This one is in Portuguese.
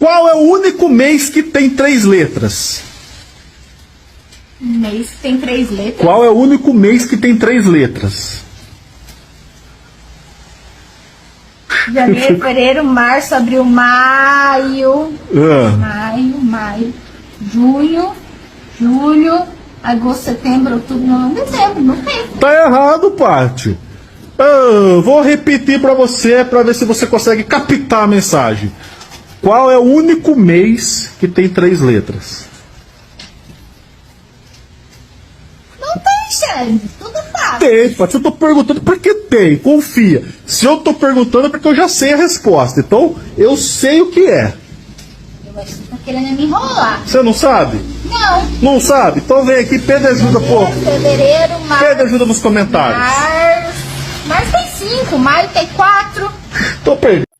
Qual é o único mês que tem 3 letras? Mês que tem 3 letras. Qual é o único mês que tem 3 letras? Janeiro, fevereiro, março, abril, maio. Ah. Maio. Junho, julho, agosto, setembro, outubro, novembro, dezembro. Não tem. Tá errado, Paty. Vou repetir pra você, pra ver se você consegue captar a mensagem. Qual é o único mês que tem 3 letras? Não tem, Xande. Tudo fácil. Tem, Paty. Eu tô perguntando porque tem. Confia. Se eu tô perguntando é porque eu já sei a resposta. Então, eu sei o que é. Eu acho que você tá querendo me enrolar. Você não sabe? Não. Não sabe? Então vem aqui, pede ajuda, pô. Fevereiro, março. Pede ajuda nos comentários. Março tem 5, maio tem 4. Tô perdendo.